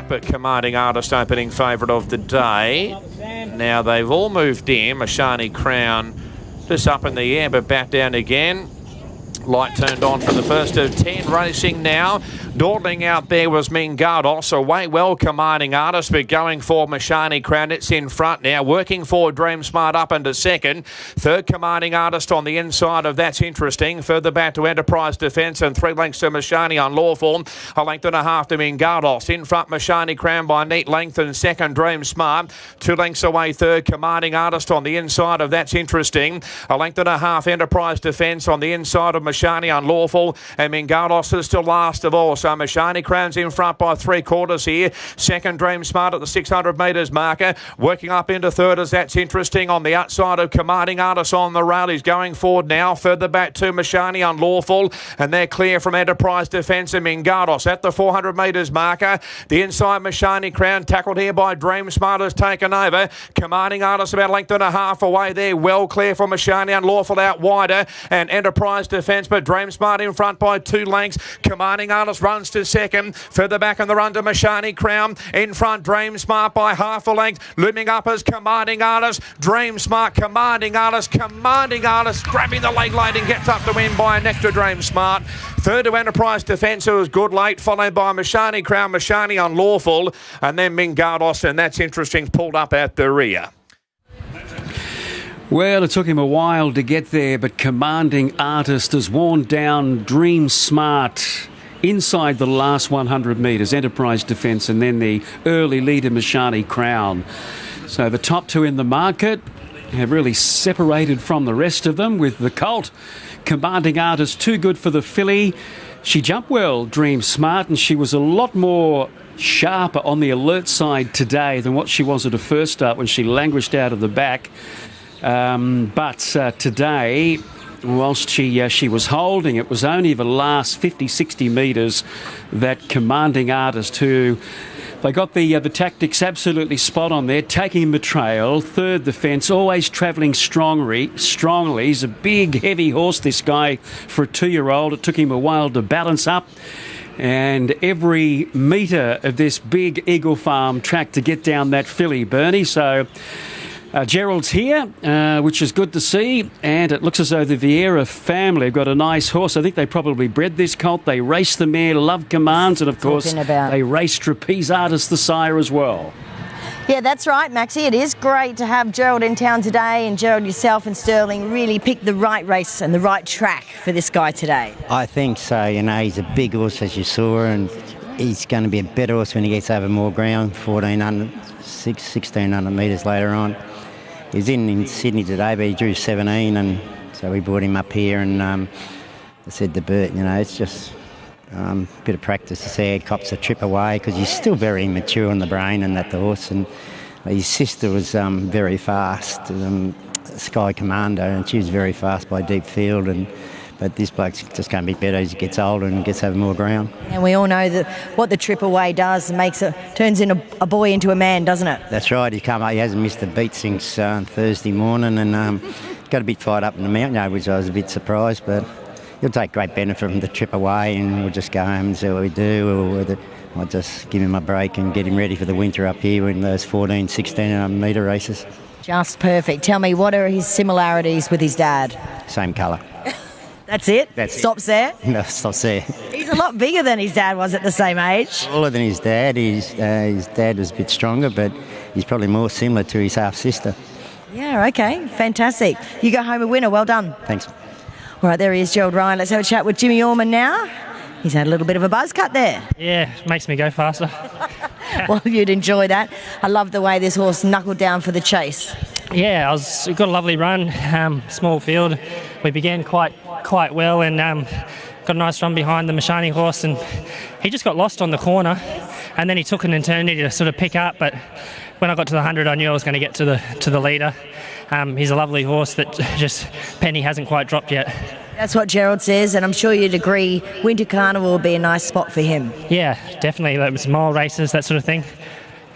but Commanding Artist opening favourite of the day. Now they've all moved in. Mashani Crown just up in the air, but back down again. Light turned on for the first of 10 racing now. Dawdling out there was Mingardos. Away well Commanding Artist, but going for Mashani Crown. It's in front now. Working for Dream Smart up into second. Third Commanding Artist on the inside of That's Interesting. Further back to Enterprise Defence and 3 lengths to Mashani Unlawful. A length and a half to Mingardos. In front Mashani Crown by neat length and second Dream Smart. 2 lengths away third Commanding Artist on the inside of That's Interesting. A length and a half Enterprise Defence on the inside of Mashani Unlawful, and Mingardos is still last of all. So Mashani Crown's in front by 3/4 here. Second Dream Smart at the 600 metres marker. Working up into third as That's Interesting on the outside of Commanding Artist on the rail. He's going forward now. Further back to Mashani Unlawful, and they're clear from Enterprise Defence and Mingardos at the 400 metres marker. The inside Mashani Crown tackled here by Dream Smart has taken over. Commanding Artist about a length and a half away there. Well clear from Mashani Unlawful out wider, and Enterprise Defence, but Dream Smart in front by 2 lengths. Commanding Artist runs to second. Further back on the run to Mashani Crown. In front, Dream Smart by half a length. Looming up as Commanding Artist. Dream Smart, Commanding Artist. Commanding Artist grabbing the leg late and gets up to win by a neck to Dream Smart. Third to Enterprise Defence, who was good late, followed by Mashani Crown, Mashani Unlawful, and then Mingardos, and That's Interesting, pulled up at the rear. Well, it took him a while to get there, but Commanding Artist has worn down Dream Smart inside the last 100 metres. Enterprise Defence and then the early leader Mashani Crown. So the top 2 in the market have really separated from the rest of them, with the colt Commanding Artist too good for the filly. She jumped well, Dream Smart, and she was a lot more sharper on the alert side today than what she was at her first start when she languished out of the back. But today, whilst she was holding, it was only the last 50, 60 metres that Commanding Artist, who they got the tactics absolutely spot on there, taking the trail, third the fence, always travelling strongly. He's a big, heavy horse, this guy, for a 2-year-old. It took him a while to balance up. And every metre of this big Eagle Farm track to get down that filly, Bernie. So Gerald's here, which is good to see, and it looks as though the Vieira family have got a nice horse. I think they probably bred this colt. They raced the mare Love Commands, and of course they raced Trapeze Artist the sire as well. Yeah, that's right, Maxie. It is great to have Gerald in town today, and Gerald, yourself and Sterling really picked the right race and the right track for this guy today. I think so. You know, he's a big horse, as you saw, and he's going to be a better horse when he gets over more ground, 1,600 metres later on. He's in Sydney today, but he drew 17, and so we brought him up here, and I said to Bert, you know, it's just a bit of practice to see how he cops a trip away, because he's still very immature on the brain and that, the horse, and his sister was very fast, Sky Commando, and she was very fast by deep field, but this bloke's just going to be better as he gets older and gets over more ground. And we all know that what the trip away does turns in a boy into a man, doesn't it? That's right. He hasn't missed a beat since Thursday morning, and got a bit fired up in the mountain, which I was a bit surprised, but he'll take great benefit from the trip away, and we'll just go home and see what we do, or I'll just give him a break and get him ready for the winter up here in those 14, 16 metre races. Just perfect. Tell me, what are his similarities with his dad? Same colour. That's it? Stops there? No, stops there. He's a lot bigger than his dad was at the same age. Taller than his dad. His dad was a bit stronger, but he's probably more similar to his half-sister. Yeah, OK. Fantastic. You go home a winner. Well done. Thanks. All right, there he is, Gerald Ryan. Let's have a chat with Jimmy Orman now. He's had a little bit of a buzz cut there. Yeah, makes me go faster. Well, you'd enjoy that. I love the way this horse knuckled down for the chase. Yeah, we got a lovely run, small field. We began quite well, and got a nice run behind the Mashani horse, and he just got lost on the corner, and then he took an eternity to sort of pick up, but when I got to the 100 I knew I was going to get to the leader. He's a lovely horse that just penny hasn't quite dropped yet. That's what Gerald says, and I'm sure you'd agree Winter Carnival will be a nice spot for him. Yeah, definitely. That was mile races, that sort of thing.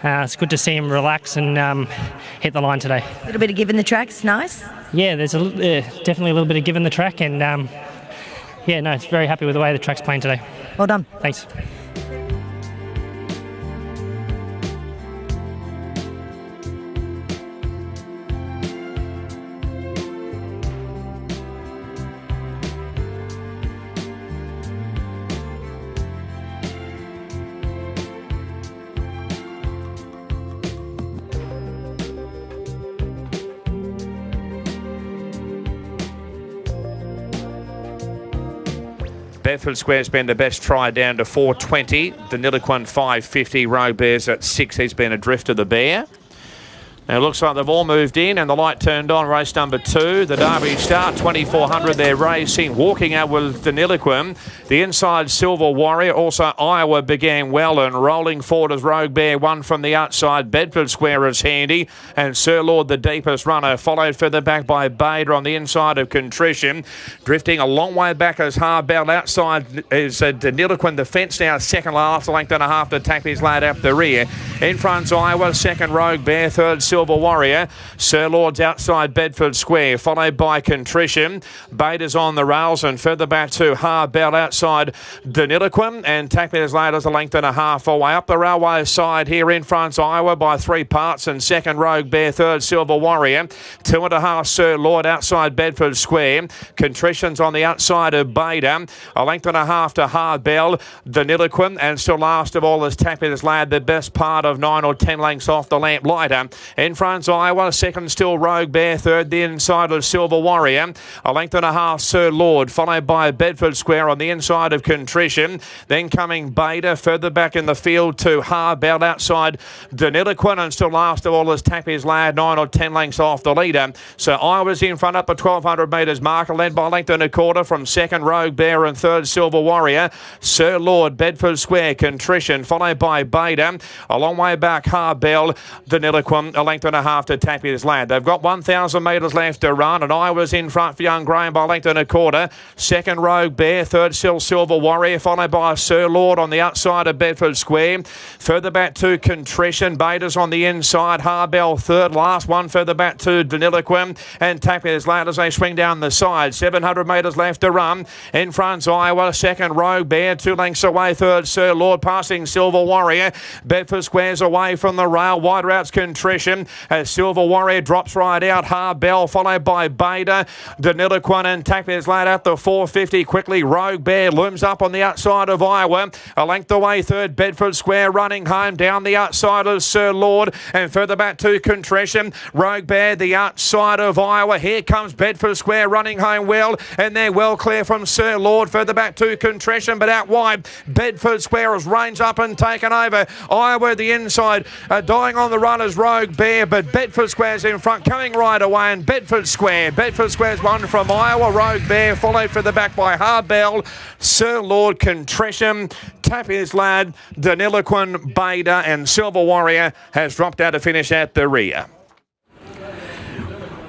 It's good to see him relax and hit the line today. A little bit of give in the track, it's nice. Yeah, there's definitely a little bit of give in the track, and it's very happy with the way the track's playing today. Well done. Thanks. Bedford Square's been the best try down to 4.20. The Niliquin 5.50. Rogue Bear's at 6. He's been adrift of the bear. Now it looks like they've all moved in and the light turned on. Race number 2, the Derby Star, 2400. They're racing, walking out with the Niliquin. The inside Silver Warrior, also Iowa began well and rolling forward as Rogue Bear won from the outside. Bedford Square is handy and Sir Lord the deepest runner, followed further back by Bader on the inside of Contrition. Drifting a long way back as Harbell. Outside is the Niliquin. The fence now second last, a length and a half to tap his lad up the rear. In front's Iowa, second Rogue Bear, third Silver Warrior. Sir Lord's outside Bedford Square, followed by Contrition. Bader's on the rails and further back to Harbell outside Deniliquin, and tackling his lad as a length and a half away. Up the railway side here in front's Iowa by 3 parts, and second Rogue Bear, third Silver Warrior. 2.5 Sir Lord outside Bedford Square. Contrition's on the outside of Bader. A length and a half to Harbell, Deniliquin, and still last of all is tackling his lad, the best part of 9 or 10 lengths off the Lamplighter. In front's Iowa, second still Rogue Bear, third the inside of Silver Warrior. A length and a half Sir Lord, followed by Bedford Square on the inside of Contrition. Then coming Bader, further back in the field to Harbell outside Deniliquin, and still last of all is Tappy's Lad, 9 or 10 lengths off the leader. So Iowa's in front up at 1200 metres marker, led by a length and a quarter from second Rogue Bear and third Silver Warrior. Sir Lord, Bedford Square, Contrition, followed by Bader. A long way back Harbell, Deniliquin, a length and a half to Tappy's Lad. They've got 1,000 metres left to run, and Iowa's in front for Young Graham by a length and a quarter. Second Rogue Bear, third still Silver Warrior, followed by Sir Lord on the outside of Bedford Square. Further back to Contrition, Bader's on the inside, Harbell third, last one further back to Deniliquin, and Tappy's Lad as they swing down the side. 700 metres left to run. In front's Iowa, second Rogue Bear, 2 lengths away, third Sir Lord, passing Silver Warrior. Bedford Square's away from the rail, wider out's Contrition as Silver Warrior drops right out. Harbell followed by Bader, Deniliquin, and Tappy's Lad at the 450 quickly. Rogue Bear looms up on the outside of Iowa, a length away, third Bedford Square running home down the outside of Sir Lord, and further back to Contrition. Rogue Bear the outside of Iowa. Here comes Bedford Square running home well, and they're well clear from Sir Lord. Further back to Contrition, but out wide Bedford Square has ranged up and taken over. Iowa the inside, dying on the run as Rogue Bear, but Bedford Square's in front, coming right away, and Bedford Square's one from Iowa. Rogue Bear followed further back by Harbell, Sir Lord, Contrition, Tappy's Lad, Deniliquin, Bader, and Silver Warrior has dropped out to finish at the rear.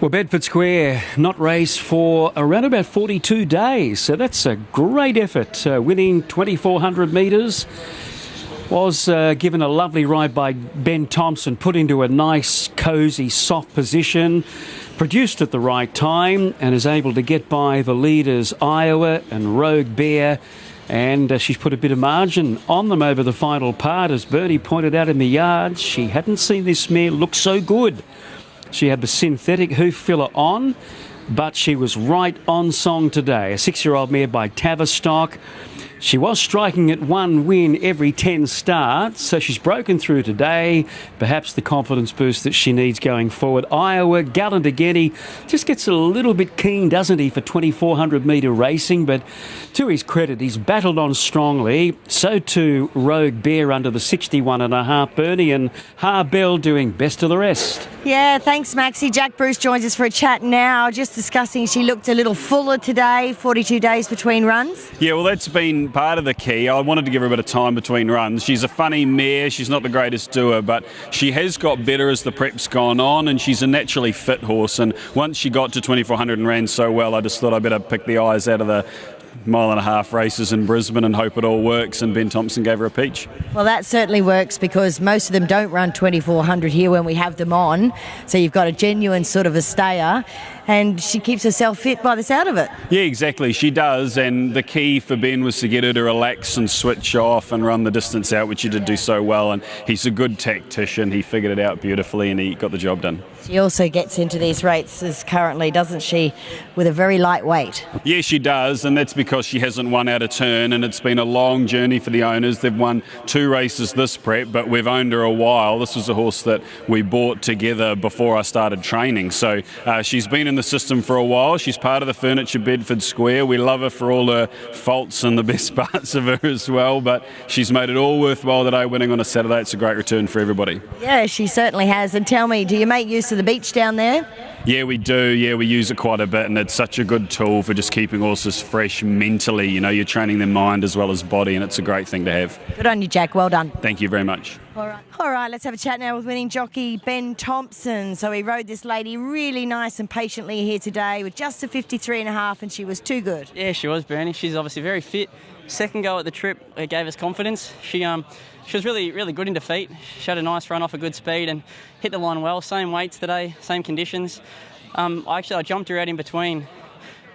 Well, Bedford Square not raced for around about 42 days, so that's a great effort. Winning 2,400 metres. Was given a lovely ride by Ben Thompson, put into a nice, cosy, soft position, produced at the right time, and is able to get by the leaders Iowa and Rogue Bear. And she's put a bit of margin on them over the final part. As Bernie pointed out in the yard, she hadn't seen this mare look so good. She had the synthetic hoof filler on, but she was right on song today. A 6-year-old mare by Tavistock. She was striking at 1 win every 10 starts, so she's broken through today. Perhaps the confidence boost that she needs going forward. Iowa, Gallant again, he just gets a little bit keen, doesn't he, for 2,400 metre racing, but to his credit, he's battled on strongly. So too Rogue Bear under the 61.5 Bernie, and Harbell doing best of the rest. Yeah, thanks, Maxie. Jack Bruce joins us for a chat now, just discussing she looked a little fuller today, 42 days between runs. Yeah, well, that's been part of the key. I wanted to give her a bit of time between runs. She's a funny mare. She's not the greatest doer, but she has got better as the prep's gone on, and she's a naturally fit horse. And once she got to 2,400 and ran so well, I just thought I better pick the eyes out of the 1.5 mile races in Brisbane and hope it all works, and Ben Thompson gave her a peach. Well, that certainly works, because most of them don't run 2,400 here when we have them on, so you've got a genuine sort of a stayer, and she keeps herself fit by the sound of it. Yeah, exactly, she does, and the key for Ben was to get her to relax and switch off and run the distance out, which he did do so well, and he's a good tactician. He figured it out beautifully and he got the job done. She also gets into these races currently, doesn't she, with a very light weight? Yeah, she does, and that's because she hasn't won out of turn, and it's been a long journey for the owners. They've won 2 races this prep, but we've owned her a while. This was a horse that we bought together before I started training, so she's been in the system for a while. She's part of the Furniture Bedford Square. We love her for all her faults and the best parts of her as well, but she's made it all worthwhile today, winning on a Saturday. It's a great return for everybody. Yeah, she certainly has. And tell me, do you make use of the beach down there? Yeah, we do. Yeah, we use it quite a bit, and it's such a good tool for just keeping horses fresh mentally. You know, you're training their mind as well as body, and it's a great thing to have. Good on you, Jack. Well done. Thank you very much. All right, let's have a chat now with winning jockey Ben Thompson. So he rode this lady really nice and patiently here today with just a 53.5, and she was too good. Yeah, she was, Bernie. She's obviously very fit. Second go at the trip, it gave us confidence. She was really, really good in defeat. She had a nice run off a good speed and hit the line well. Same weights today, same conditions. I jumped her out in between,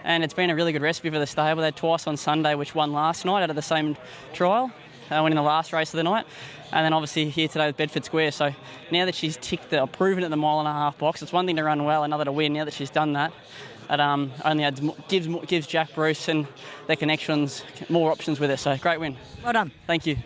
and it's been a really good recipe for the stable. They had twice on Sunday, which won last night out of the same trial. Went in the last race of the night, and then obviously here today with Bedford Square. So now that she's proven at the 1.5 box, it's one thing to run well, another to win. Now that she's done that, it only gives Jack Bruce and their connections more options with it. So great win. Well done. Thank you.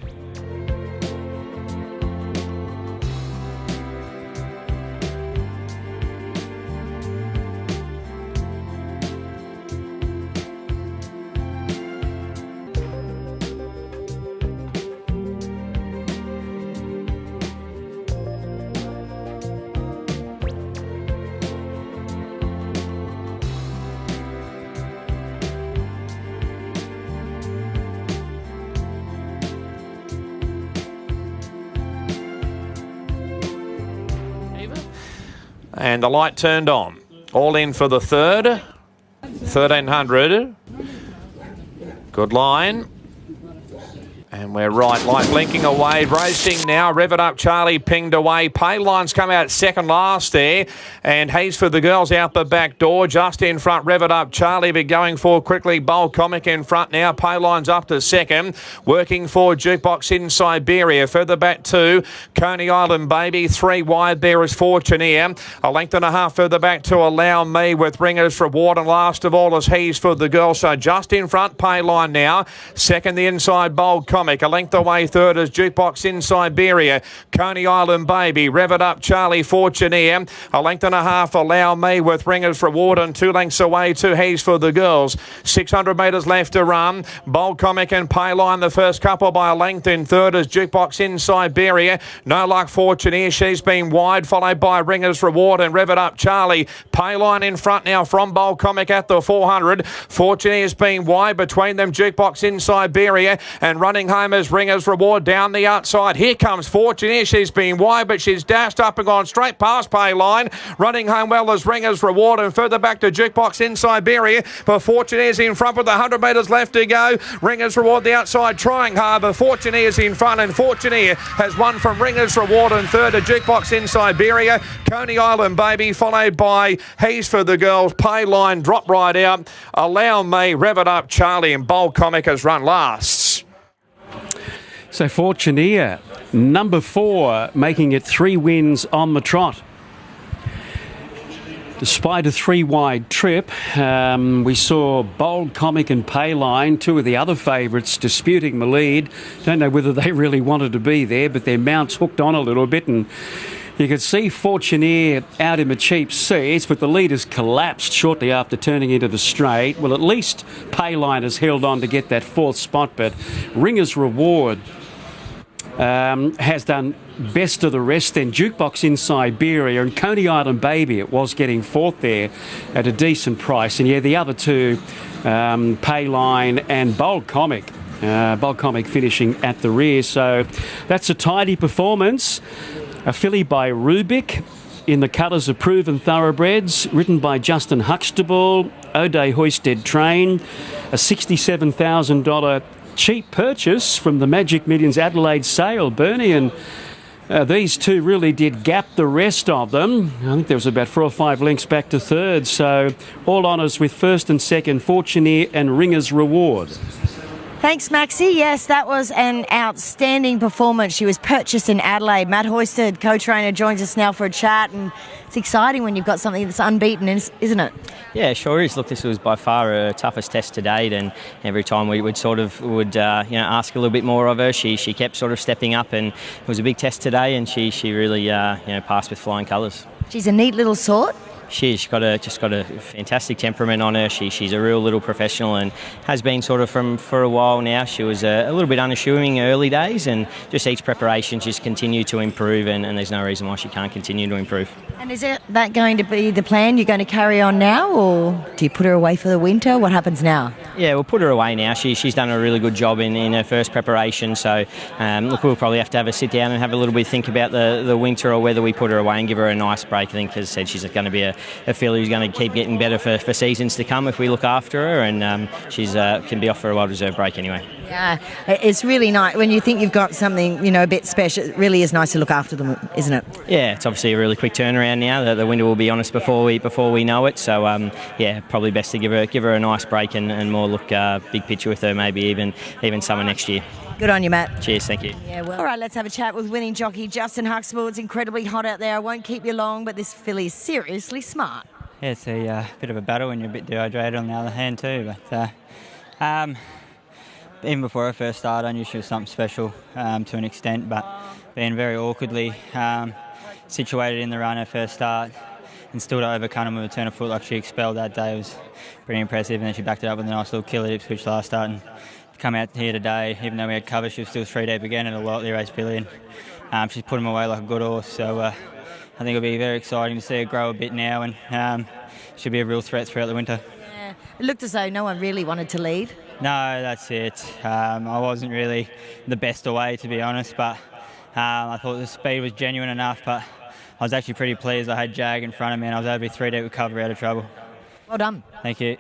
And the light turned on. All in for the third. 1,300. Good line. And we're right, light blinking away, racing now. Rev It Up Charlie pinged away. Payline's come out second last there. And Hayes for the girls out the back door. Just in front, Rev It Up Charlie, but going for quickly. Bold Comic in front now. Payline's up to second. Working for Jukebox in Siberia. Further back to Coney Island Baby. 3 wide there is Fortuneer. A length and a half further back to Allow Me with Ringers Reward. And last of all is Hayes for the girls. So just in front, Payline now. Second, the inside Bold Comic. A length away third is Jukebox in Siberia. Coney Island Baby. Rev It Up Charlie Fortuneer. A length and a half Allow Me with Ringers Reward, and 2 lengths away to Hayes for the girls. 600 metres left to run. Bold Comic and Payline the first couple by a length. In third is Jukebox in Siberia. No Luck Fortuneer. She's been wide, followed by Ringers Reward and Rev It Up Charlie. Payline in front now from Bold Comic at the 400. Fortuneer's been wide between them. Jukebox in Siberia, and running home is Ringers Reward down the outside. Here comes Fortuneer. She's been wide, but she's dashed up and gone straight past Payline. Running home well as Ringers Reward, and further back to Jukebox in Siberia. But Fortuneer's in front with 100 metres left to go. Ringers Reward the outside trying hard, but Fortuneer's in front, and Fortuneer has won from Ringers Reward, and third to Jukebox in Siberia. Coney Island Baby, followed by Hayes for the girls. Payline drop right out. Allow Me, Rev It Up Charlie, and Bold Comic has run last. So Fortuneer, number 4, making it 3 wins on the trot. Despite a 3-wide trip, we saw Bold Comic and Payline, 2 of the other favourites, disputing the lead. Don't know whether they really wanted to be there, but their mounts hooked on a little bit, and you could see Fortuneer out in the cheap seats, but the leaders collapsed shortly after turning into the straight. Well, at least Payline has held on to get that 4th spot, but Ringers Reward has done best of the rest. Then Jukebox in Siberia, and Coney Island Baby, it was getting 4th there at a decent price. And yeah, the other 2, Payline and Bold Comic. Bold Comic finishing at the rear. So that's a tidy performance. A filly by Rubik in the colours of Proven Thoroughbreds, written by Justin Huxtable, O'Day Hoisted Train, a $67,000 cheap purchase from the Magic Millions Adelaide sale, Bernie, and these 2 really did gap the rest of them. I think there was about 4 or 5 lengths back to third, so all honours with first and second, Fortuneer and Ringers Reward. Thanks, Maxie. Yes, that was an outstanding performance. She was purchased in Adelaide. Matt Hoysted, co-trainer, joins us now for a chat, and it's exciting when you've got something that's unbeaten, isn't it? Yeah, sure is. Look, this was by far her toughest test to date, and every time we would ask a little bit more of her, she kept sort of stepping up, and it was a big test today, and she really passed with flying colours. She's a neat little sort. She's got a fantastic temperament on her. She's a real little professional and has been sort of for a while now. She was a little bit unassuming early days, and just each preparation she's continued to improve, and there's no reason why she can't continue to improve. And is that going to be the plan? You're going to carry on now, or do you put her away for the winter? What happens now? Yeah, we'll put her away now. She's done a really good job in her first preparation, so we'll probably have to have a sit down and have a little bit think about the winter, or whether we put her away and give her a nice break. I think, as I said, she's going to be a filly who's going to keep getting better for seasons to come if we look after her, and she's can be off for a well-deserved break anyway. Yeah, it's really nice when you think you've got something a bit special. It really is nice to look after them, isn't it? Yeah, it's obviously a really quick turnaround now. The winter will be on us before we know it. So probably best to give her a nice break and more look big picture with her, maybe even summer next year. Good on you, Matt. Cheers, thank you. Yeah, well, all right, let's have a chat with winning jockey Justin Huxtable. It's incredibly hot out there. I won't keep you long, but this filly is seriously smart. Yeah, it's a bit of a battle when you're a bit dehydrated on the other hand too. But even before I first started, I knew she was something special to an extent, but being very awkwardly situated in the run at first start and still to overcome him with a turn of foot like she expelled that day was pretty impressive. And then she backed it up with a nice little killer dip switch last start, and to come out here today, even though we had cover, she was still 3 deep again at a lightly raced filly, and she's put him away like a good horse. So I think it'll be very exciting to see her grow a bit now, and she'll be a real threat throughout the winter. Yeah. It looked as though no one really wanted to lead. No, that's it. I wasn't really the best away, to be honest, but I thought the speed was genuine enough, but I was actually pretty pleased. I had Jag in front of me, and I was able to be 3 deep with cover out of trouble. Well done. Thank you.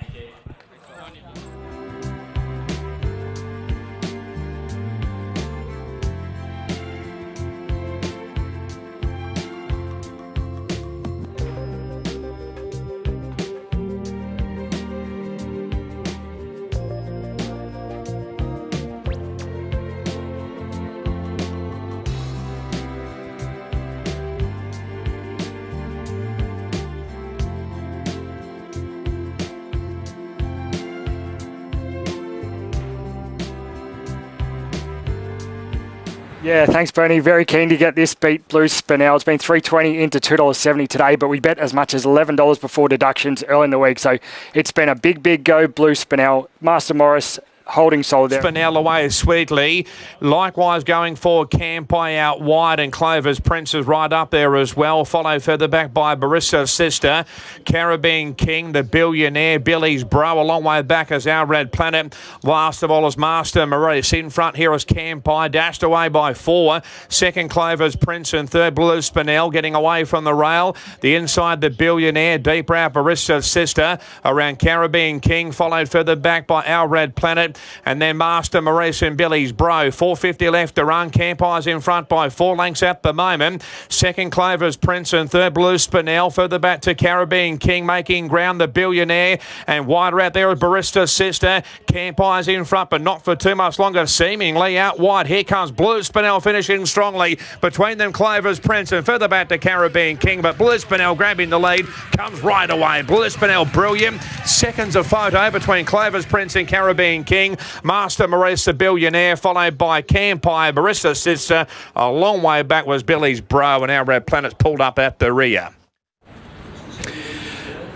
Yeah, thanks, Bernie. Very keen to get this beat Blue Spinel. It's been $3.20 into $2.70 today, but we bet as much as $11 before deductions early in the week. So it's been a big go, Blue Spinel. Master Morris holding solid there. Spinel away sweetly. Likewise going forward, Campai out wide, and Clover's Prince is right up there as well. Followed further back by Barissa's Sister. Caribbean King, the Billionaire, Billy's Bro. A long way back as Our Red Planet. Last of all is Master Maurice. In front here is Campai, dashed away by 4. Second, Clover's Prince, and third, Blue Spinel, getting away from the rail. The inside, the Billionaire, deeper out, Barissa's Sister. Around Caribbean King, followed further back by Our Red Planet. And then Master Maurice and Billy's Bro. 4.50 left to run. Campai's in front by 4 lengths at the moment. Second, Clover's Prince, and third, Blue Spinel. Further back to Caribbean King, making ground, the Billionaire. And wider out there is Barista's Sister. Campai's in front, but not for too much longer, seemingly out wide. Here comes Blue Spinel finishing strongly. Between them, Clover's Prince, and further back to Caribbean King. But Blue Spinel grabbing the lead, comes right away. Blue Spinel brilliant. Seconds of photo between Clover's Prince and Caribbean King. Master Maurice, the Billionaire, followed by Campai, Barissa's Sister. A long way back was Billy's Bro, and Our Red Planet's pulled up at the rear.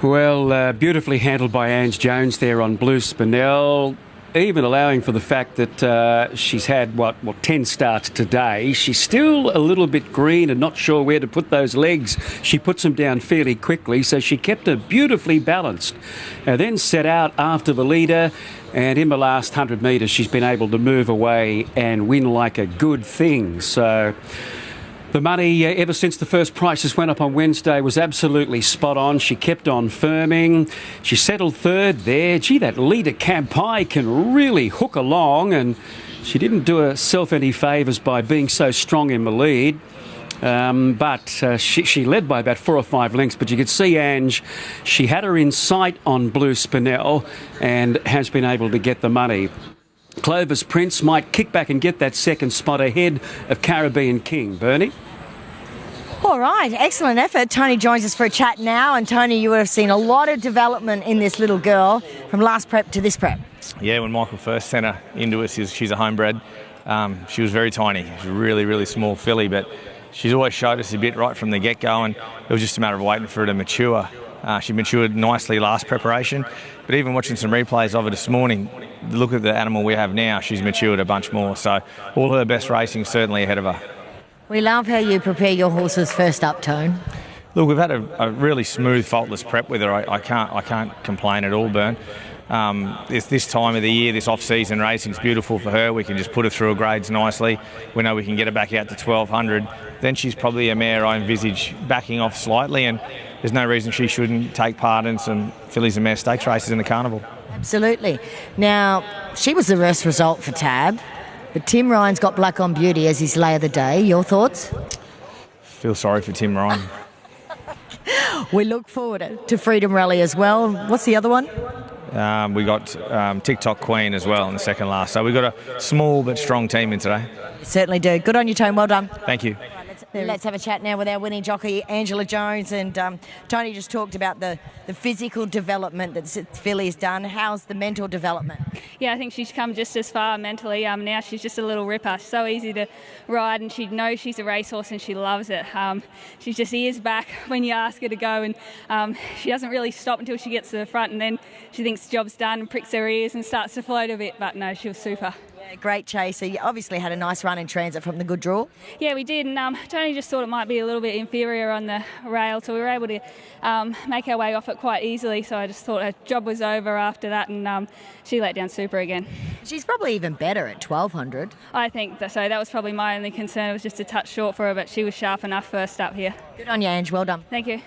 Well, beautifully handled by Ange Jones there on Blue Spinel. Even allowing for the fact that she's had, 10 starts today, she's still a little bit green and not sure where to put those legs. She puts them down fairly quickly, so she kept her beautifully balanced. Then set out after the leader, and in the last 100 metres, she's been able to move away and win like a good thing. So the money, ever since the first prices went up on Wednesday, was absolutely spot on. She kept on firming. She settled third there. Gee, that leader Campai can really hook along, and she didn't do herself any favours by being so strong in the lead. But she led by about 4 or 5 lengths, but you could see Ange, she had her in sight on Blue Spinel and has been able to get the money. Clovis Prince might kick back and get that second spot ahead of Caribbean King. Bernie? All right, excellent effort. Tony joins us for a chat now. And Tony, you would have seen a lot of development in this little girl from last prep to this prep. Yeah, when Michael first sent her into us, she's a homebred. She was very tiny. She was a really, really small filly, but she's always showed us a bit right from the get-go, and it was just a matter of waiting for her to mature. She matured nicely last preparation, but even watching some replays of her this morning, look at the animal we have now, she's matured a bunch more. So all her best racing certainly ahead of her. We love how you prepare your horses first up, Tone. Look, we've had a really smooth, faultless prep with her. I can't complain at all, Bern. This time of the year, this off-season racing's beautiful for her. We can just put her through her grades nicely. We know we can get her back out to 1200. Then she's probably a mare I envisage backing off slightly, and there's no reason she shouldn't take part in some fillies and mare stakes races in the carnival. Absolutely. Now, she was the worst result for Tab, but Tim Ryan's got Black on Beauty as his lay of the day. Your thoughts? Feel sorry for Tim Ryan. We look forward to Freedom Rally as well. What's the other one? We got TikTok Queen as well in the second last. So we've got a small but strong team in today. Certainly do. Good on you, Tone. Well done. Thank you. Let's have a chat now with our winning jockey, Angela Jones. And Tony just talked about the physical development that filly's done. How's the mental development? Yeah, I think she's come just as far mentally. Now she's just a little ripper. She's so easy to ride, and she knows she's a racehorse and she loves it. She's just ears back when you ask her to go, and she doesn't really stop until she gets to the front, and then she thinks the job's done and pricks her ears and starts to float a bit. But no, she was super. Yeah, great chaser. You obviously had a nice run in transit from the good draw. Yeah, we did, and Tony just thought it might be a little bit inferior on the rail, so we were able to make our way off it quite easily. So I just thought her job was over after that, and she let down super again. She's probably even better at 1200. I think so. That was probably my only concern. It was just a touch short for her, but she was sharp enough first up here. Good on you, Ange. Well done. Thank you.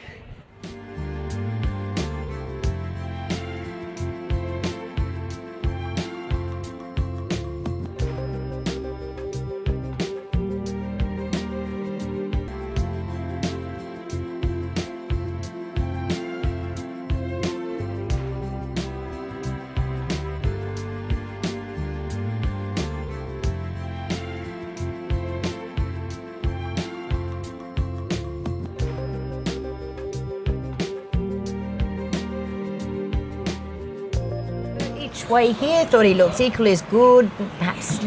Way here, thought he looks equally as good, perhaps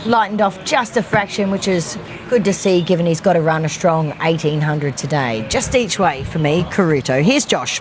lightened off just a fraction, which is good to see given he's got to run a strong 1800 today. Just each way for me, Caruto. Here's Josh.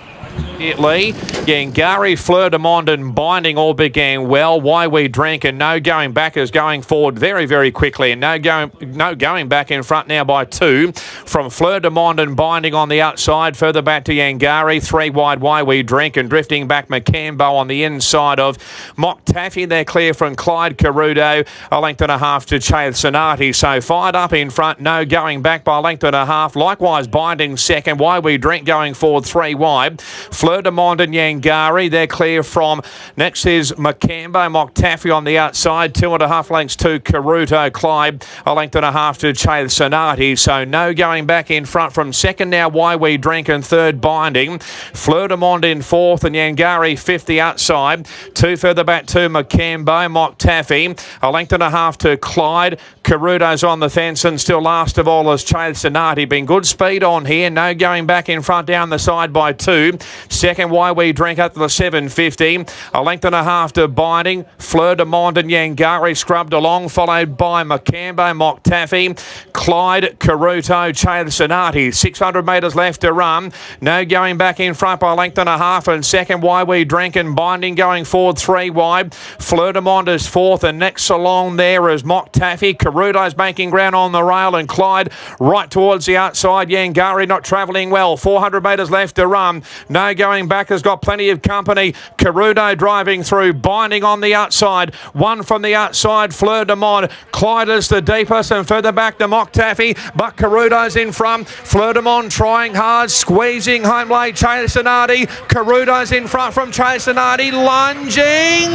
Lee, Gangari, Fleur de Monde and Binding all began well. Why We Drink and No Going Back is going forward very, very quickly, and no going back in front now by 2 from Fleur de Monde and Binding on the outside. Further back to Yangari, 3 wide Why We Drink, and drifting back Macambo on the inside of Mock Taffy. They're clear from Clyde Carudo, a length and a half to Chase Sonati. So fired up in front, No Going Back by a length and a half. Likewise Binding second, Why We Drink going forward 3 wide. Fleur de Monde and Yangari, they're clear from. Next is Macambo, Mock Taffy on the outside, 2.5 lengths to Caruto. Clyde, a length and a half to Chase Sonati. So No Going Back in front from second now, Why We Drink, and third Binding. Fleur de Monde in fourth and Yangari fifth the outside. 2 further back to Macambo, Mock Taffy, a length and a half to Clyde. Caruto's on the fence, and still last of all is Chase Sonati. Been good speed on here. No Going Back in front down the side by 2. Second, Why We Drink up to the 750. A length and a half to Binding. Fleur de Monde and Yangari scrubbed along, followed by Macambo, Mock Taffy, Clyde, Caruto, Chase Sonati. 600 metres left to run. No Going Back in front by a length and a half, and second, Why We Drink and Binding going forward 3 wide. Fleur de Monde is fourth, and next along there is Mock Taffy. Caruto's making ground on the rail, and Clyde right towards the outside. Yangari not travelling well. 400 metres left to run. No Going Back has got plenty of company. Caruto driving through, Binding on the outside. 1 from the outside, Fleur de Monde. Clyde is the deepest, and further back to Mock Taffy, but Caruto's in front. Fleur de Monde trying hard, squeezing home late. Chase Sonati. Caruto's in front from Chase Sonati, lunging.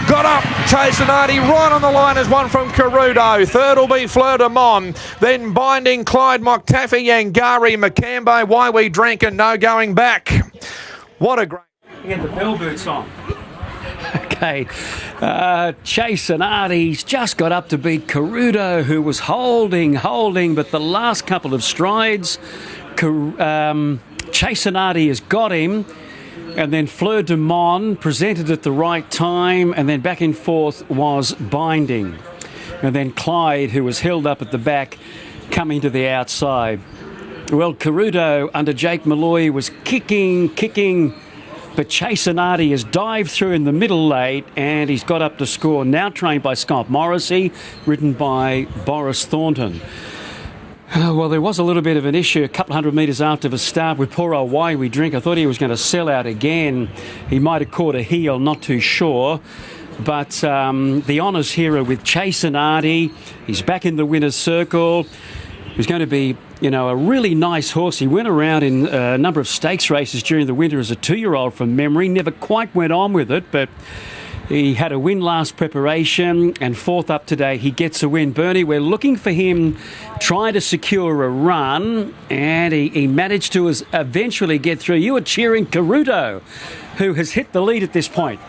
Got up, Chase Sonati right on the line as 1 from Caruto. Third will be Fleur de Monde. Then Binding, Clyde, Mock Taffy, Yangari, Macambo, Why We Drink, and No Going Back. What a great... You get the bell boots on. Okay. Chase and Artie's just got up to beat Carudo, who was holding, but the last couple of strides, Chase and Artie has got him. And then Fleur de Mon presented at the right time, and then back and forth was Binding. And then Clyde, who was held up at the back, coming to the outside. Well, Carudo under Jake Malloy was kicking, but Chase and Artie has dived through in the middle late, and he's got up to score. Now trained by Scott Morrissey, ridden by Boris Thornton. Well, there was a little bit of an issue a couple hundred metres after the start with poor old Why We Drink. I thought he was going to sell out again. He might have caught a heel, not too sure. But the honours here are with Chase and Artie. He's back in the winner's circle. He's going to be, a really nice horse. He went around in a number of stakes races during the winter as a 2-year-old from memory. Never quite went on with it, but he had a win last preparation, and 4th up today. He gets a win. Bernie, we're looking for him trying to secure a run, and he managed to eventually get through. You were cheering Carudo, who has hit the lead at this point.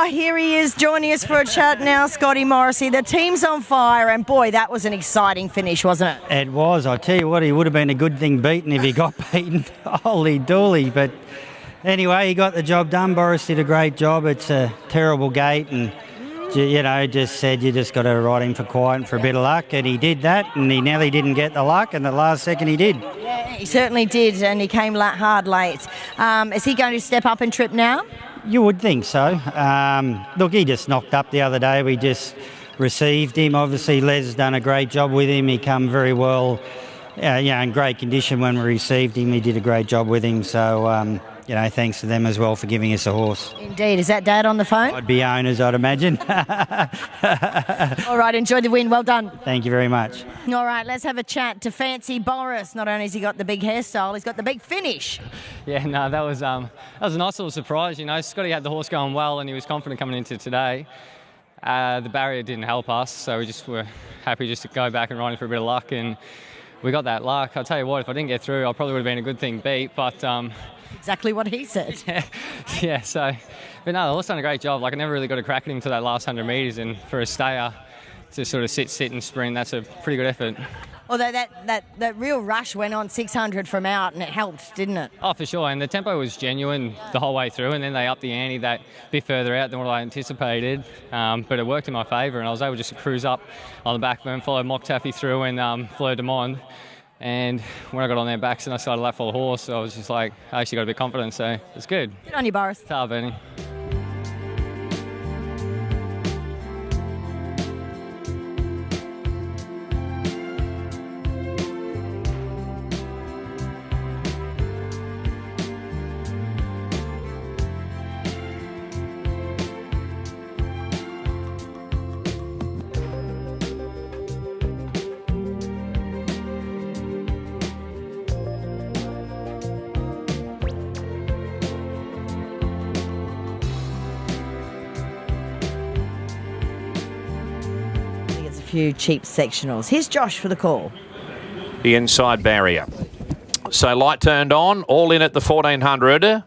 Here he is joining us for a chat now, Scotty Morrissey. The team's on fire, and boy, that was an exciting finish, wasn't it? It was. I tell you what, he would have been a good thing beaten if he got beaten. Holy dooly, but... Anyway, he got the job done. Boris did a great job. It's a terrible gate, and just said you just got to ride him for quiet and for a bit of luck, and he did that, and he nearly didn't get the luck, and the last second he did. Yeah, he certainly did, and he came hard late. Is he going to step up and trip now? You would think so. Look, he just knocked up the other day. We just received him. Obviously, Les done a great job with him. He come very well, in great condition when we received him. He did a great job with him, so... thanks to them as well for giving us a horse. Indeed. Is that Dad on the phone? I'd be owners, I'd imagine. All right, enjoy the win. Well done. Thank you very much. All right, let's have a chat to Fancy Boris. Not only has he got the big hairstyle, he's got the big finish. Yeah, no, that was a nice little surprise. Scotty had the horse going well, and he was confident coming into today. The barrier didn't help us, so we just were happy just to go back and ride him for a bit of luck, and we got that luck. I'll tell you what, if I didn't get through, I probably would have been a good thing beat, but... Exactly what he said. Yeah, but no, the horse done a great job. I never really got a crack at him to that last 100 metres, and for a stayer to sort of sit and sprint, that's a pretty good effort. Although that real rush went on 600 from out, and it helped, didn't it? Oh, for sure, and the tempo was genuine the whole way through, and then they upped the ante that bit further out than what I anticipated, but it worked in my favour, and I was able just to cruise up on the back of them, follow Mock Taffy through and Fleur de Mon. And when I got on their backs and I started lap full of horse, I was just like, I actually got a bit confident, so it's good. Good on you, Boris. Ta, Bernie. Few cheap sectionals. Here's Josh for the call. The inside barrier. So light turned on, all in at the 1400.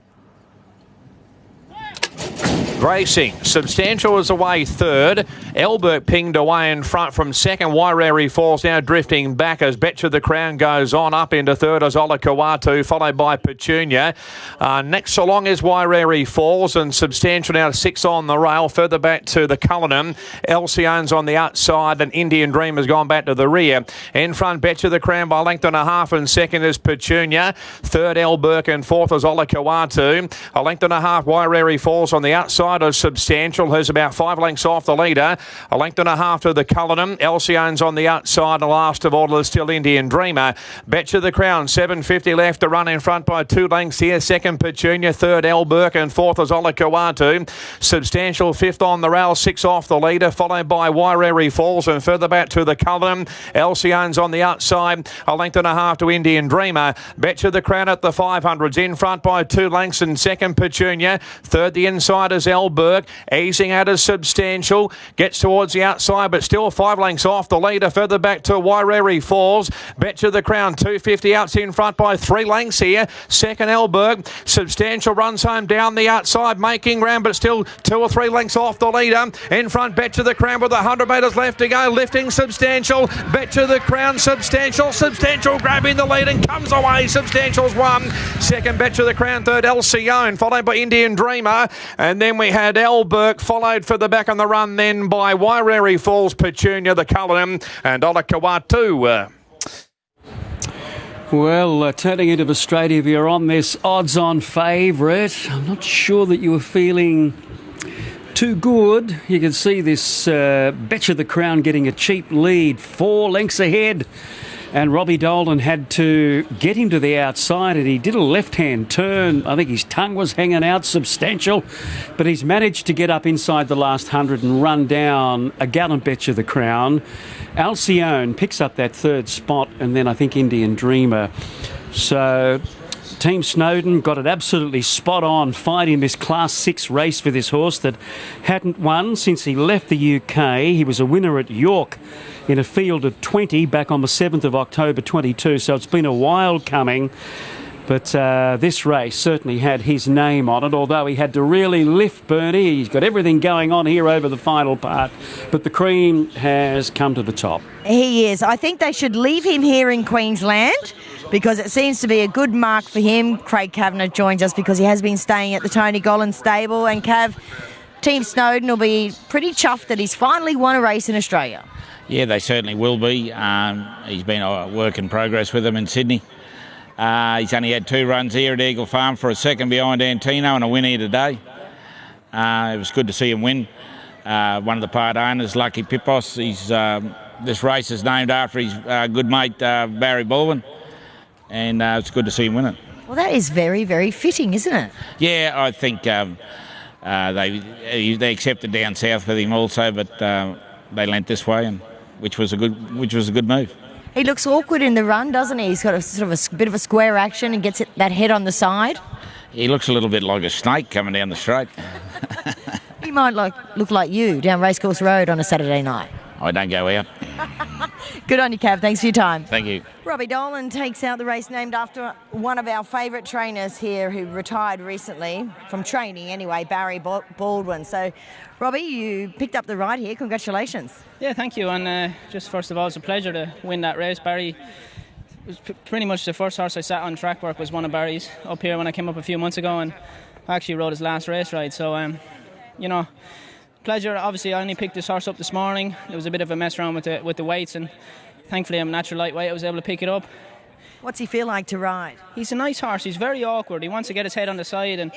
Racing. Substantial is away third. Elbert pinged away in front from second. Waireri Falls now drifting back as Betcha the Crown goes on up into third as Ola Kawatu, followed by Petunia. Next along is Waireri Falls, and Substantial now 6 on the rail. Further back to the Cullinan. Alcyon's on the outside, and Indian Dream has gone back to the rear. In front, Betcha the Crown by length and a half, and second is Petunia. Third, Elbert, and fourth is Ola Kawatu. A length and a half, Waireri Falls on the outside of Substantial, who's about 5 lengths off the leader. A length and a half to the Cullinan. Alcyon's on the outside, and last of all is still Indian Dreamer. Betcha the Crown, 7.50 left to run in front by 2 lengths here. Second, Petunia. Third, Elbert, and fourth is Ola Kawatu. Substantial, fifth on the rail, 6 off the leader, followed by Waireri Falls, and further back to the Cullinan. Alcyon's on the outside, a length and a half to Indian Dreamer. Betcha the Crown at the 500s, in front by 2 lengths, and second, Petunia. Third, the inside is Elbert. Elberg, easing out as Substantial, gets towards the outside, but still 5 lengths off the leader. Further back to Waireri Falls. Betcha the Crown, 250 outs in front by 3 lengths here. Second Elberg, Substantial runs home down the outside, making ground, but still 2 or 3 lengths off the leader. In front, Betcha the Crown with 100 metres left to go, lifting Substantial. Betcha the Crown, Substantial grabbing the lead and comes away. Substantial's won. Second, Betcha the Crown. Third, Alcyone, followed by Indian Dreamer. And then we had Elberg, followed for the back on the run then by Waireri Falls, Petunia, the Cullinan, and Olakawatu. Well, turning into Australia, if you're on this odds-on favourite, I'm not sure that you were feeling too good. You can see this Betcha the Crown getting a cheap lead, 4 lengths ahead. And Robbie Dolan had to get him to the outside, and he did a left-hand turn. I think his tongue was hanging out, Substantial. But he's managed to get up inside the last 100 and run down a gallant Betcha the Crown. Alcyone picks up that 3rd spot, and then I think Indian Dreamer. So Team Snowden got it absolutely spot on fighting this Class 6 race for this horse that hadn't won since he left the UK. He was a winner at York in a field of 20 back on the 7th of October 22, so it's been a while coming. But this race certainly had his name on it, although he had to really lift Bernie. He's got everything going on here over the final part, but the cream has come to the top. He is. I think they should leave him here in Queensland because it seems to be a good mark for him. Craig Kavanagh joins us because he has been staying at the Tony Gollan stable. And Cav, Team Snowden will be pretty chuffed that he's finally won a race in Australia. Yeah, they certainly will be. He's been a work in progress with them in Sydney. He's only had 2 runs here at Eagle Farm for a second behind Antino and a win here today. It was good to see him win. One of the part owners, Lucky Pipos, this race is named after his good mate Barry Baldwin, and it's good to see him win it. Well, that is very, very fitting, isn't it? Yeah, I think they accepted down south with him also, but they lent this way, and which was a good move. He looks awkward in the run, doesn't he? He's got a sort of a bit of a square action and gets that head on the side. He looks a little bit like a snake coming down the straight. He might look like you down Racecourse Road on a Saturday night. I don't go out. Good on you, Cav. Thanks for your time. Thank you. Robbie Dolan takes out the race named after one of our favourite trainers here who retired recently, from training anyway, Barry Baldwin. So, Robbie, you picked up the ride here. Congratulations. Yeah, thank you. And just first of all, it's a pleasure to win that race. Barry was pretty much the first horse I sat on track work was one of Barry's up here when I came up a few months ago, and I actually rode his last race ride. So, pleasure. Obviously, I only picked this horse up this morning. There was a bit of a mess around with the weights, and thankfully I'm a natural lightweight. I was able to pick it up. What's he feel like to ride? He's a nice horse. He's very awkward. He wants to get his head on the side, and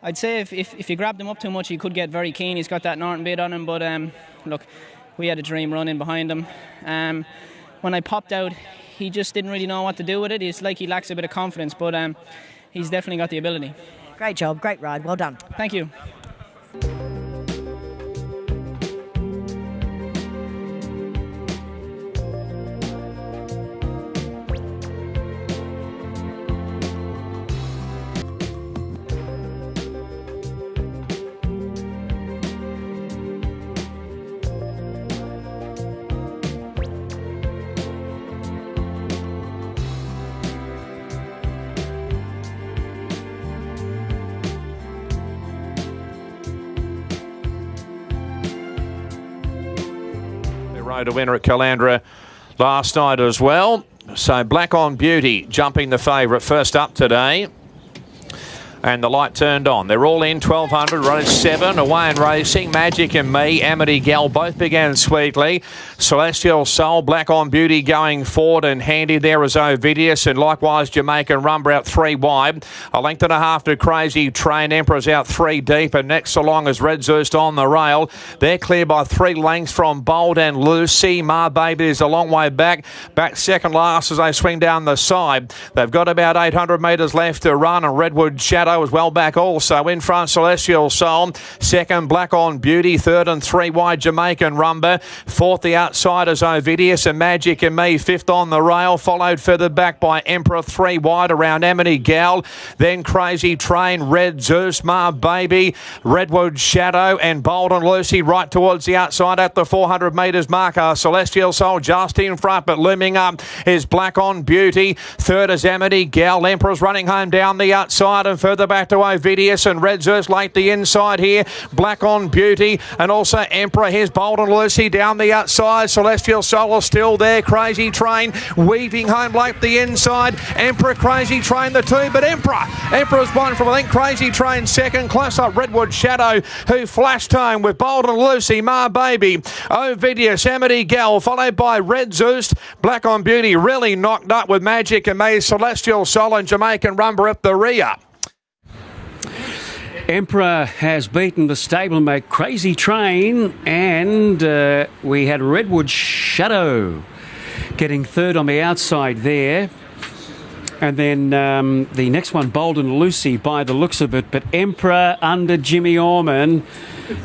I'd say if you grabbed him up too much, he could get very keen. He's got that Norton bit on him, but look, we had a dream run in behind him. When I popped out, he just didn't really know what to do with it. It's like he lacks a bit of confidence, but he's definitely got the ability. Great job, great ride, well done. Thank you. Rode a winner at Caloundra last night as well. So Black on Beauty jumping the favourite first up today. And the light turned on. They're all in, 1200, race 7, away and racing. Magic and Me, Amity Gal both began sweetly. Celestial Soul, Black on Beauty going forward, and handy there is Ovidius, and likewise Jamaican Rumba out 3 wide. A length and a half to Crazy Train. Emperor's out 3 deep, and next along is Red Zeus on the rail. They're clear by 3 lengths from Bold and Lucy. Ma Baby is a long way back. Back second last as they swing down the side. They've got about 800 metres left to run, and Redwood Shadow Shadow was well back also. In front, Celestial Soul. Second, Black on Beauty. Third and 3 wide, Jamaican Rumba. Fourth, the outsiders, Ovidius and Magic and Me. Fifth on the rail, followed further back by Emperor. 3 wide around Amity Gal. Then Crazy Train, Red Zeus, Ma Baby, Redwood Shadow and Bold and Lucy right towards the outside at the 400 metres marker. Celestial Soul just in front, but looming up is Black on Beauty. Third is Amity Gal. Emperor's running home down the outside and further back to Ovidius and Red Zeus late the inside here. Black on Beauty and also Emperor. Here's Bold and Lucy down the outside. Celestial Soul is still there. Crazy Train weaving home late the inside. Emperor, Crazy Train the 2, but Emperor's one from, I think, Crazy Train second. Close up Redwood Shadow, who flashed home with Bold and Lucy, Ma Baby, Ovidius, Amity Gal, followed by Red Zeus. Black on Beauty really knocked up with Magic and May, Celestial Soul and Jamaican Rumba at the rear. Emperor has beaten the stablemate Crazy Train, and we had Redwood Shadow getting third on the outside there. And then the next one, Bold and Lucy, by the looks of it. But Emperor under Jimmy Orman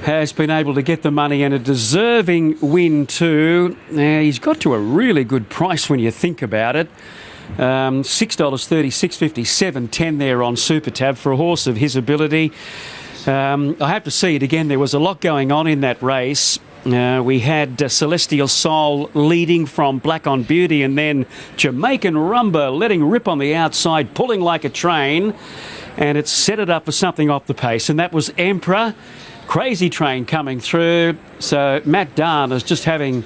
has been able to get the money and a deserving win too. Now, he's got to a really good price when you think about it. $6.30, $6.50, $7.10 there on Super Tab for a horse of his ability. I have to see it again. There was a lot going on in that race. We had Celestial Soul leading from Black on Beauty, and then Jamaican Rumba letting rip on the outside, pulling like a train, and it set it up for something off the pace, and that was Emperor. Crazy Train coming through. So Matt Darn is just having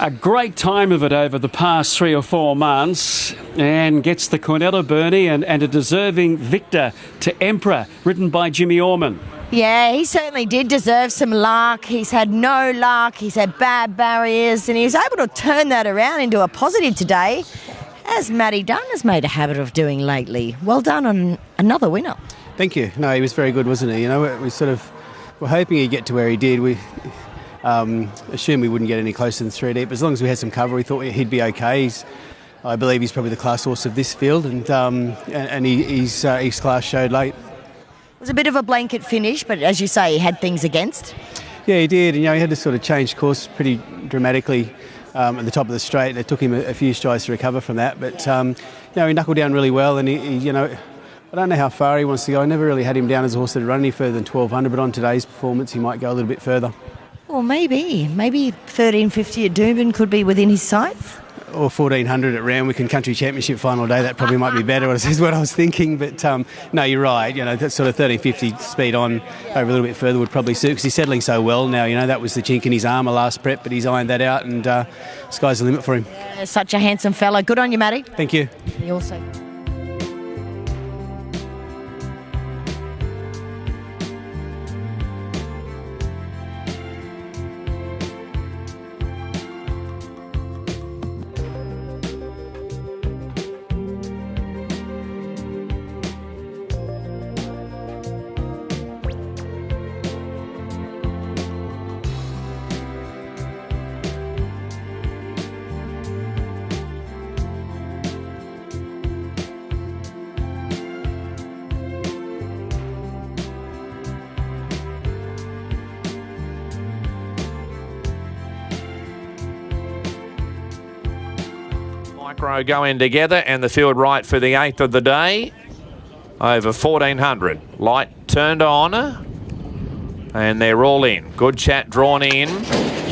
a great time of it over the past 3 or 4 months and gets the Cornella Burney and a deserving victor to Emperor, ridden by Jimmy Orman. Yeah, he certainly did deserve some luck. He's had no luck. He's had bad barriers, and he was able to turn that around into a positive today, as Matty Dunn has made a habit of doing lately. Well done on another winner. Thank you. No, he was very good, wasn't he? You know, we sort of were hoping he'd get to where he did. We assumed we wouldn't get any closer than 3 deep. As long as we had some cover, we thought he'd be okay. I believe he's probably the class horse of this field, and his class showed late. It was a bit of a blanket finish, but as you say, he had things against. Yeah, he did. And, he had to sort of change course pretty dramatically at the top of the straight. It took him a few strides to recover from that. But, he knuckled down really well. And, I don't know how far he wants to go. I never really had him down as a horse that had run any further than 1,200, but on today's performance, he might go a little bit further. Well, maybe 13.50 at Doomben could be within his sights. Or 1,400 at Randwick Country Championship final day. That probably might be better, is what I was thinking. But no, you're right. That sort of 13.50 speed on over a little bit further would probably suit, because he's settling so well now. That was the chink in his armour last prep, but he's ironed that out, and sky's the limit for him. Yeah, such a handsome fella. Good on you, Matty. Thank you. He also. Micro going together, and the field right for the 8th of the day. Over 1,400. Light turned on, and they're all in. Good Chat drawn in.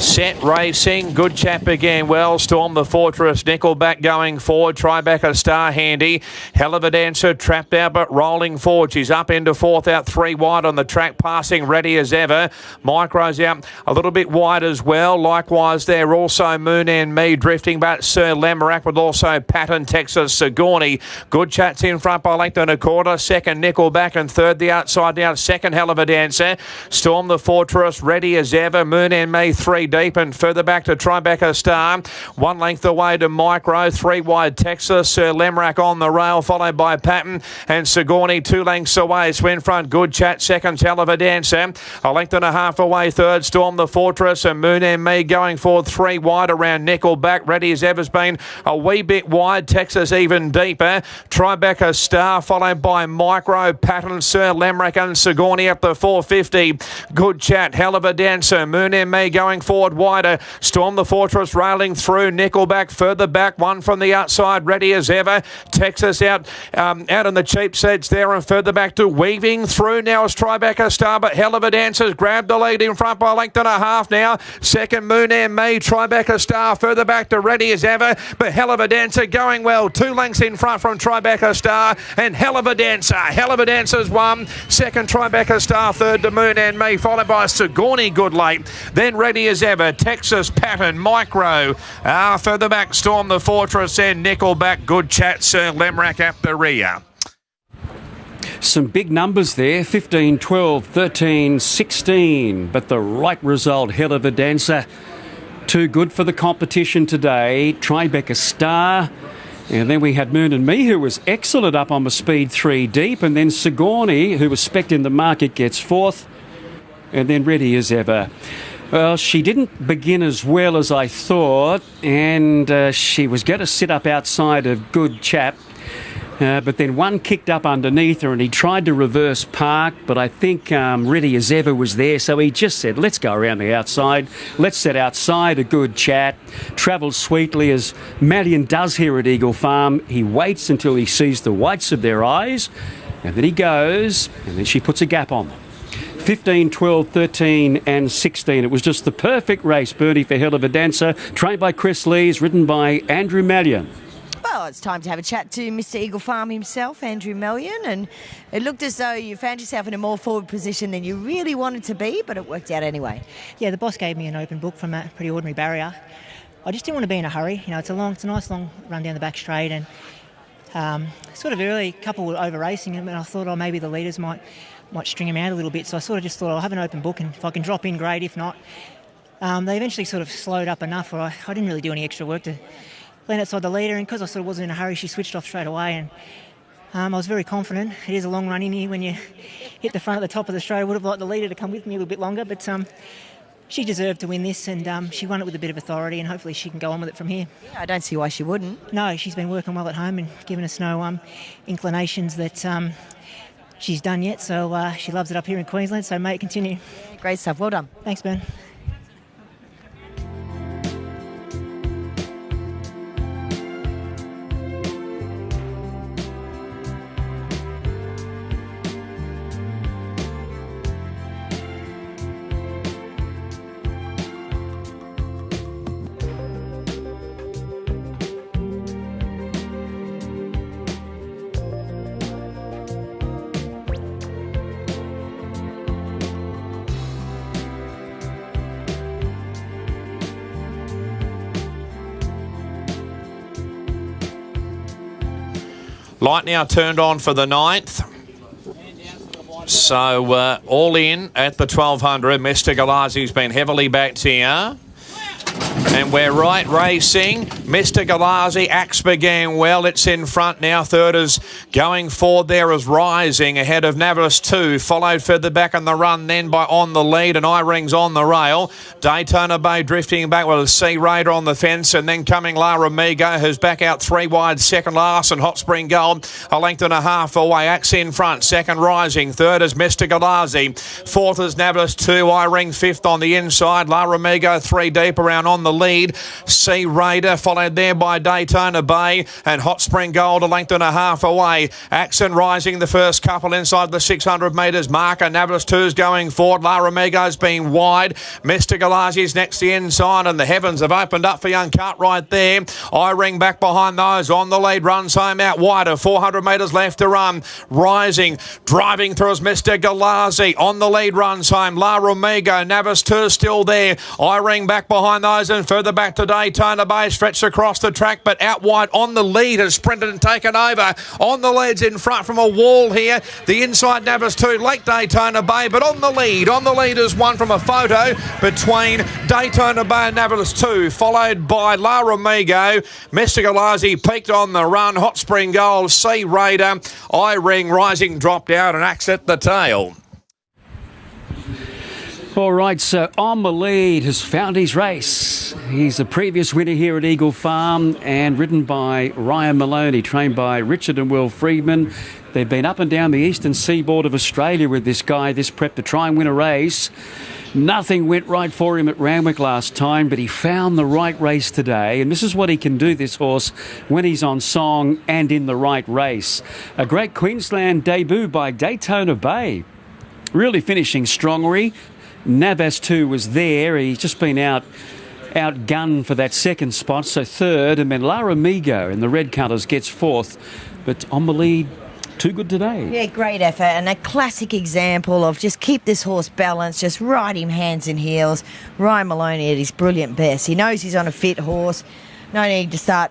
Set racing. Good Chap again. Well, Storm the Fortress. Nickelback going forward. Try back a Star Handy. Hell of a Dancer trapped out but rolling forward. She's up into 4th out 3 wide on the track, passing ready as ever. Micro's out a little bit wide as well. Likewise there also Moon and Me drifting back. Sir Lemerack with also Patton, Texas, Sigourney. Good Chat's in front by length and a quarter. Second Nickelback, and third the outside now. Second Hell of a Dancer. Storm Storm the Fortress, ready as ever. Moon and Me 3 deep, and further back to Tribeca Star. 1 length away to Micro, 3 wide Texas. Sir Lemrak on the rail, followed by Patton and Sigourney 2 lengths away. Swin front, Good Chat. Second, Hell of a Dancer. 1.5 lengths away. Third, Storm the Fortress, and Moon and Me going forward 3 wide around Nickelback. Ready as ever's been a wee bit wide. Texas even deeper. Tribeca Star, followed by Micro, Patton, Sir Lemrak and Sigourney up the 450. Good Chat, Hell of a Dancer. Moon and Me going forward wider. Storm the Fortress railing through. Nickelback further back. 1 from the outside. Ready as ever. Texas out in the cheap seats there, and further back to weaving through now is Tribeca Star, but Hell of a Dancer's grabbed the lead in front by 1.5 lengths now. Second, Moon and Me. Tribeca Star further back to Ready as ever, but Hell of a Dancer going well. 2 lengths in front from Tribeca Star, and Hell of a Dancer. Hell of a Dancer's won. Second, Tribeca Star. Third to Moon and Me, followed by Sigourney Good Late. Then Ready as ever, Texas, Patton, Micro. Further back, Storm the Fortress and Nickelback. Good Chat, Sir Lemrak at the rear. Some big numbers there, 15, 12, 13, 16. But the right result, Hell of a Dancer. Too good for the competition today. Tribeca Star. And then we had Moon and Me, who was excellent up on the speed 3 deep. And then Sigourney, who was specced in the market, gets 4th. And then Ready as ever. Well, she didn't begin as well as I thought. And she was going to sit up outside of Good Chap. But then one kicked up underneath her and he tried to reverse park, but I think Ready as ever was there, so he just said, let's go around the outside, let's set outside a Good Chat, travel sweetly as Malian does here at Eagle Farm. He waits until he sees the whites of their eyes, and then he goes, and then she puts a gap on them. 15, 12, 13 and 16. It was just the perfect race, Bernie, for Hell of a Dancer, trained by Chris Lees, ridden by Andrew Malian. Well, it's time to have a chat to Mr. Eagle Farm himself, Andrew Malian, and it looked as though you found yourself in a more forward position than you really wanted to be, but it worked out anyway. Yeah, the boss gave me an open book from a pretty ordinary barrier. I just didn't want to be in a hurry. You know, it's a nice long run down the back straight, and sort of early, a couple were over racing, and I thought, maybe the leaders might string him out a little bit. So I sort of just thought, I'll have an open book, and if I can drop in, great. If not, they eventually sort of slowed up enough where I didn't really do any extra work to land outside the leader, and because I sort of wasn't in a hurry, she switched off straight away, and I was very confident. It is a long run in here when you hit the front at the top of the straight. I would have liked the leader to come with me a little bit longer, but she deserved to win this, and she won it with a bit of authority, and hopefully she can go on with it from here. Yeah, I don't see why she wouldn't. No, she's been working well at home and given us no inclinations that she's done yet, so she loves it up here in Queensland, so mate, continue. Great stuff, well done. Thanks, Ben. Light now turned on for the 9th. So all in at the 1200. Mr. Galazi's been heavily backed here. And we're right racing. Mr. Galazi, Axe began well. It's in front now. Third is going forward there as Rising ahead of Navis 2. Followed further back on the run then by On the Lead, and I-Ring's on the rail. Daytona Bay drifting back with a Sea Raider on the fence, and then coming Lara Migo, who's back out 3 wide. Second last, and Hot Spring Gold 1.5 lengths away. Axe in front. Second Rising. Third is Mr. Galazi. Fourth is Navis 2. I-Ring fifth on the inside. Lara Migo 3 deep around On the Lead. Sea Raider followed there by Daytona Bay, and Hot Spring Gold 1.5 lengths away. Axon Rising the first couple inside the 600 metres marker. Navis 2's going forward. Lara Migo's been wide. Mr. Galazi's next to the inside, and the heavens have opened up for young Cartwright there. I-Ring back behind those. On the Lead runs home out wider. 400 metres left to run. Rising, driving through as Mr. Galazi. On the Lead runs home. Lara Migo. Navis 2 still there. I-Ring back behind those, and line. Further back to Daytona Bay, stretched across the track, but out wide on the lead has sprinted and taken over. On the leads in front from a wall here. The inside Navis 2, Lake Daytona Bay, but on the lead is one from a photo between Daytona Bay and Navis 2, followed by La Ramigo. Mestigalazi peaked on the run. Hot Spring Gold, Sea Raider, I-Ring, Rising dropped out and Axe at the tail. All right, so On the Lead has found his race. He's a previous winner here at Eagle Farm and ridden by Ryan Maloney, trained by Richard and Will Friedman. They've been up and down the eastern seaboard of Australia with this guy, this prep, to try and win a race. Nothing went right for him at Randwick last time, but he found the right race today, and this is what he can do, this horse, when he's on song and in the right race. A great Queensland debut by Daytona Bay. Really finishing strongly. Navas 2 was there. He's just been outgunned for that second spot, so third, and then La Ramigo in the red colours gets fourth. But On the Lead, too good today. Yeah, great effort and a classic example of just keep this horse balanced, just ride him hands and heels. Ryan Maloney at his brilliant best. He knows he's on a fit horse. No need to start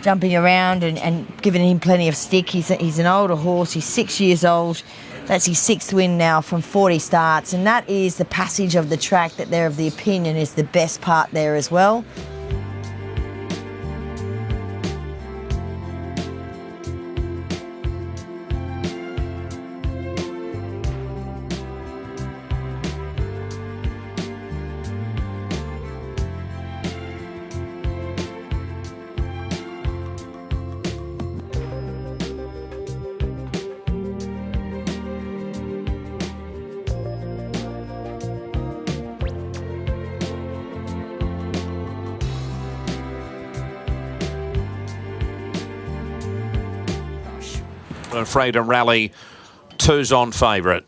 jumping around and giving him plenty of stick. He's an older horse. He's 6 years old. That's his 6th win now from 40 starts, and that is the passage of the track that they're of the opinion is the best part there as well. Freedom Rally, 2's on favourite.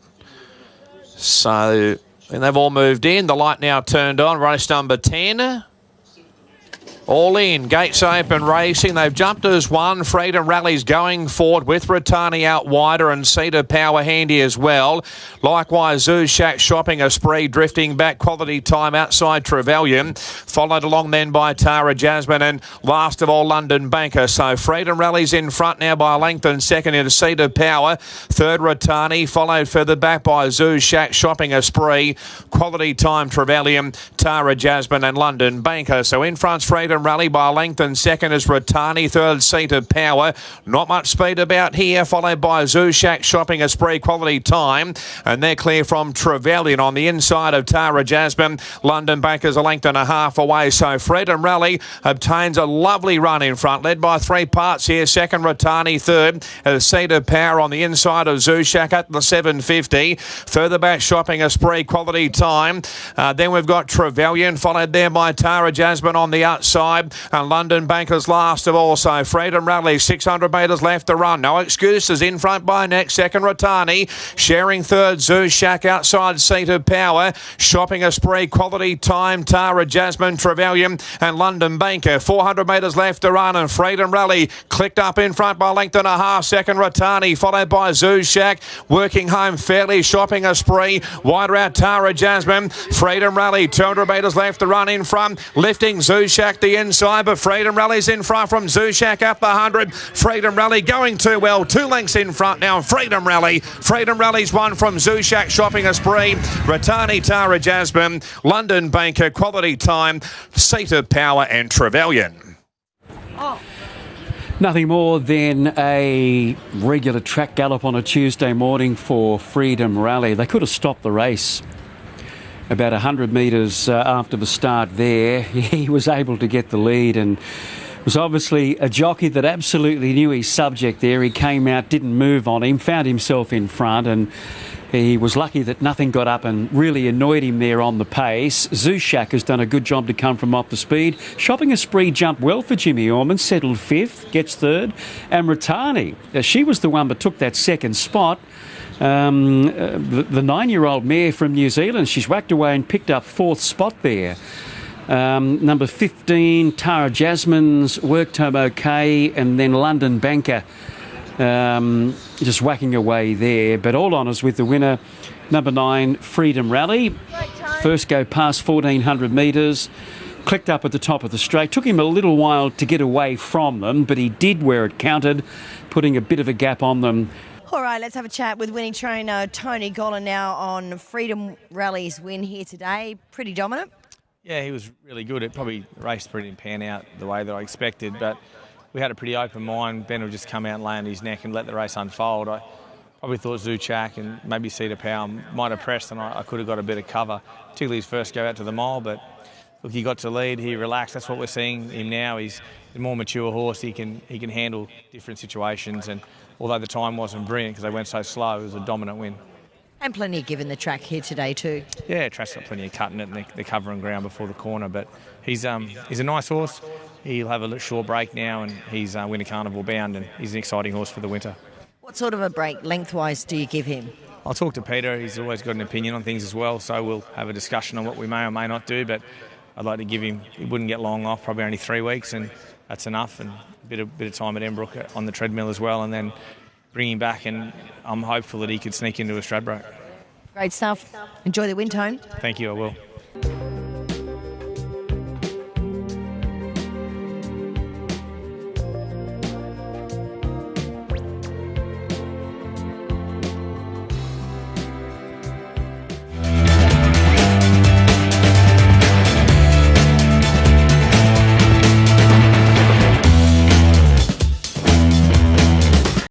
So, and they've all moved in. The light now turned on. Race number 10. All in, gates open, racing. They've jumped as one. Freedom Rally's going forward with Ratani out wider and Cedar Power handy as well. Likewise, Zoo Shack Shopping a Spree drifting back. Quality Time outside Trevelyan. Followed along then by Tara Jasmine and last of all London Banker. So Freedom Rally's in front now by a length and second into Cedar Power. Third Ratani, followed further back by Zoo Shack Shopping a Spree. Quality Time Trevelyan, Tara Jasmine and London Banker. So in front's Freedom Rally by a length and second is Ratani, third Cedar Power. Not much speed about here, followed by Zoo Shack Shopping a Spree, Quality Time, and they're clear from Trevelyan on the inside of Tara Jasmine. London Banker's a length and a half away, so Freedom Rally obtains a lovely run in front, led by 3 parts here. Second Ratani, third Cedar Power on the inside of Zoo Shack at the 750. Further back Shopping a Spree, Quality Time. Then we've got Trevelyan, followed there by Tara Jasmine on the outside. And London Bankers last of all. So Freedom Rally, 600 metres left to run. No excuses. In front by next. Second Ratani. Sharing third Zoo Shack outside Cedar Power. Shopping a Spree, Quality Time, Tara Jasmine, Trevelyan and London Banker. 400 metres left to run and Freedom Rally clicked up in front by a length and a half. Second Ratani, followed by Zoo Shack. Working home fairly. Shopping a Spree. Wider out Tara Jasmine. Freedom Rally, 200 metres left to run in front. Lifting Zoo Shack the inside, but Freedom Rally's in front from Zoo Shack up the 100. Freedom Rally going too well. 2 lengths in front now. Freedom Rally's won from Zoo Shack Shopping a Spree. Ratani, Tara Jasmine, London Banker, Quality Time, Cedar Power and Trevelyan. Nothing more than a regular track gallop on a Tuesday morning for Freedom Rally. They could have stopped the race about 100 metres after the start there. He was able to get the lead and was obviously a jockey that absolutely knew his subject there. He came out, didn't move on him, found himself in front, and he was lucky that nothing got up and really annoyed him there on the pace. Zoo Shack has done a good job to come from off the speed. Shopping a Spree jumped well for Jimmy Orman, settled 5th, gets 3rd. And Ratani, she was the one that took that second spot. The 9-year-old mare from New Zealand, she's whacked away and picked up 4th spot there. Number 15, Tara Jasmine's worked home okay, and then London Banker just whacking away there. But all honours with the winner, number 9, Freedom Rally. First go past 1,400 metres. clicked up at the top of the straight. Took him a little while to get away from them, but he did where it counted, putting a bit of a gap on them. All right, let's have a chat with winning trainer Tony Gollan now on Freedom Rally's win here today. Pretty dominant. Yeah, he was really good. It probably raced didn't pan out the way that I expected, but we had a pretty open mind. Ben would just come out and lay on his neck and let the race unfold. I probably thought Zuchak and maybe Cedar Power might have pressed, and I could have got a bit of cover, particularly his first go out to the mile. But look, he got to lead, he relaxed. That's what we're seeing him now. He's a more mature horse. He can handle different situations, and although the time wasn't brilliant because they went so slow, it was a dominant win. And plenty given the track here today too. Yeah, track's got plenty of cut in it, and they're covering ground before the corner. But he's a nice horse. He'll have a little short break now, and he's Winter Carnival bound, and he's an exciting horse for the winter. What sort of a break lengthwise do you give him? I'll talk to Peter. He's always got an opinion on things as well, so we'll have a discussion on what we may or may not do. But I'd like to give him. He wouldn't get long off, probably only 3 weeks, and that's enough. And a bit of time at Embrook on the treadmill as well, and then bring him back. And I'm hopeful that he could sneak into a Stradbroke. Great stuff. Enjoy the win, Tone. Thank you, I will.